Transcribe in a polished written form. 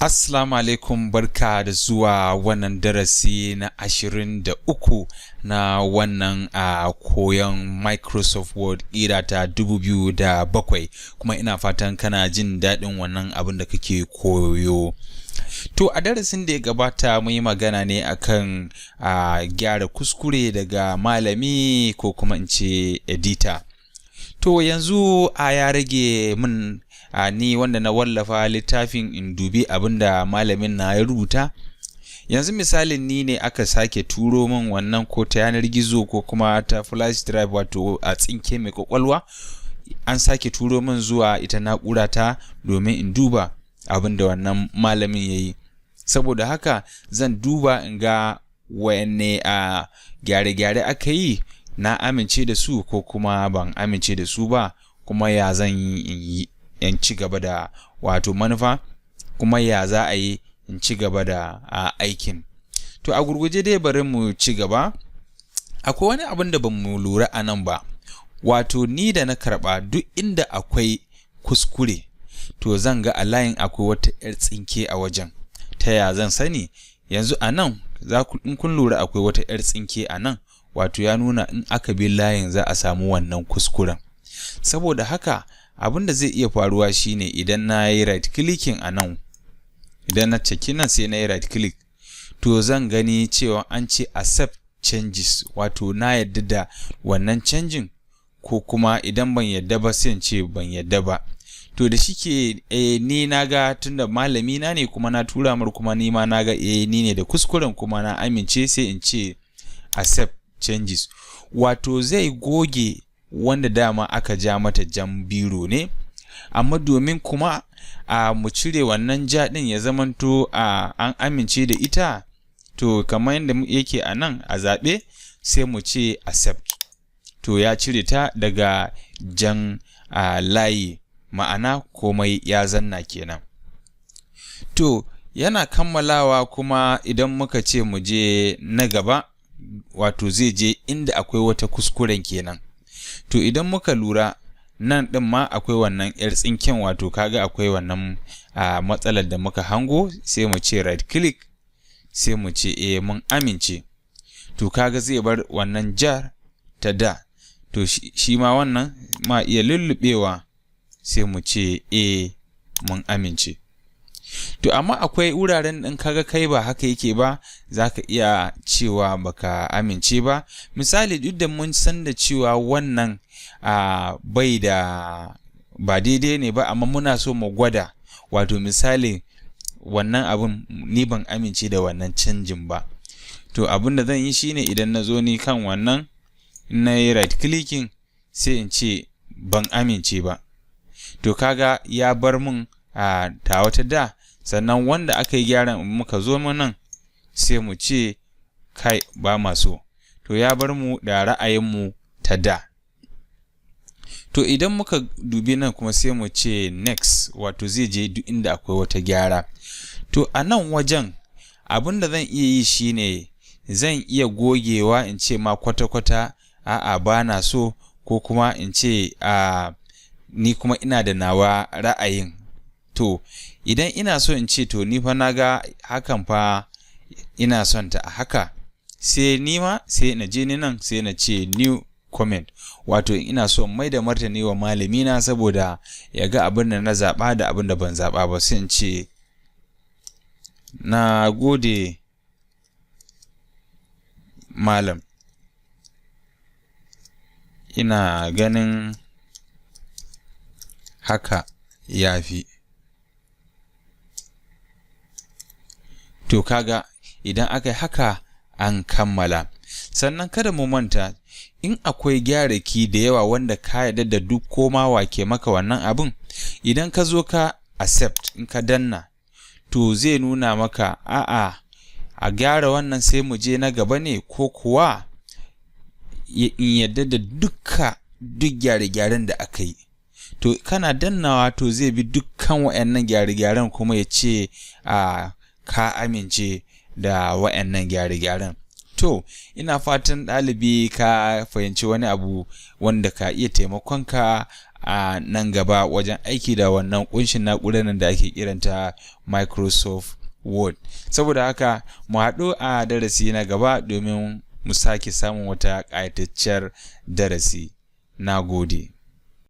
Assalamu alaikum, barka da zuwa wannan darasi na 23 na wannan koyon Microsoft Word Edita ta 2007, kuma ina fatan kana jin daɗin wannan abin da kake koyo. To a darasin da ya gabata mun yi magana ne akan gyara kuskure daga malami ko kuma in ce edita. To yanzu ya rage min ni wanda na wallafa littafin in dubi abinda malamin na ya rubuta. Yanzu misalin ni ne aka sake turo min wannan ko ta yanar gizo ko kuma ta flash drive, wato a tsinke mai kwakwalwa, an sake turo min zuwa ita na'ura ta domin in duba abinda wannan malamin ya yi. Saboda haka zan duba in ga wanne gyare-gyare aka yi, na amince da su ko kuma ban amince da su ba, kuma ya zan yi in ci gaba da wato manufa, kuma ya za a yi in ci gaba da aikin. To a gurguje dai bari mu ci gaba. Akwai wani abin da ban mu lura a nan ba, wato ni da na karɓa duk inda akwai kuskure to zan ga a layin akwai wata 'yar tsinke a wajen. Ta ya zan sani? Yanzu a nan in kun lura akwai wata 'yar tsinke a nan, wato ya nuna in aka bi layin za a samu wannan kuskuren. Saboda haka abin da zai iya faruwa shine idan na yi right clicking a nan, idan na ceki nan sai na yi right click, to zan gani cewa an ce accept changes, wato na yadda da wannan canjin, ko kuma idan ban yadda ba sai in ce ban yadda ba. To da shike ni naga tunda malami na ne kuma na tura mar, kuma ni ma naga ni ne da kuskuren kuma na amince, sai in ce accept changes, wato zai goge wanda dama aka ja mata jan biro ne, amma domin kuma mu cire wannan ja din ya zamanto an amince da ita, to kamar yadda yake a nan a zaɓe sai mu ce accept. To ya cire ta daga jan layi, ma'ana komai ya zanna kenan. To yana kammalawa kuma idan muka ce mu je na gaba, wato zai je inda akwai wata kuskuren kenan. To idan muka lura nan ɗin ma akwai wannan 'yar tsinken, wato kaga akwai wannan matsalar da muka hango, sai mu ce right click, sai mu ce mun amince. To kaga zai bar wannan jar ta da, to shi ma wannan ma iya lullubewa, sai mu ce mun amince. To amma akwai wuraren ɗin kaga kai ba haka yake ba, za ka iya cewa baka amince ba. Misali, duk da mun san da cewa wannan bai da ba daidai ne ba, amma muna so mu gwada, wato misali wannan abin ni ban amince da wannan canjin ba. To abin da zan yi shine idan na zo ni kan wannan, na yi right clicking, sai in ce ban amince ba. To kaga ya bar mun ta wata da, sannan wanda aka yi gyaran muka zo mu nan sai mu ce kai ba maso. To ya bar mu da ra'ayinmu ta da. To idan muka dubi nan kuma sai mu ce next, wato zai je duk inda akwai wata gyara. To a nan wajen abin da zan iya yi shine zan iya gogewa in ce ma kwata-kwata a'a ba na so, ko kuma in ce ni kuma ina da nawa ra'ayin. To idan ina so in ce to ni fa naga hakan fa ina son ta a haka, sai ni ma sai na je ni nan sai na ce new comment, wato ina so mai da martani wa malamina saboda ya ga abin da na zaɓa da abin da ban zaɓa ba, sai in ce na gode malam, ina ganin haka ya fi. To kaga idan aka yi haka an kammala. Sannan kada mu manta, in akwai gyaraki da yawa wanda ka yarda da duk koma wake maka wannan abin, idan ka zo ka accept, in ka danna, to zai nuna maka a gyara wannan sai mu je na gaba ne, ko kuwa in yarda da duk gyare-gyaren da aka yi. To kana dannawa, to zai bi dukkan wa'annan gyare-gyaren kuma ya ce ka amince da wa'annan gyare-gyaren. To To, ina fatan ɗalibi ka fahimci wani abu wanda ka iya taimakonka a nan gaba wajen aiki da wannan kunshin na'urar da ake kiranta Microsoft Word. Saboda haka mu haɗu a darasi na gaba domin mu sake samun wata ƙayatacciyar darasi. Na gode.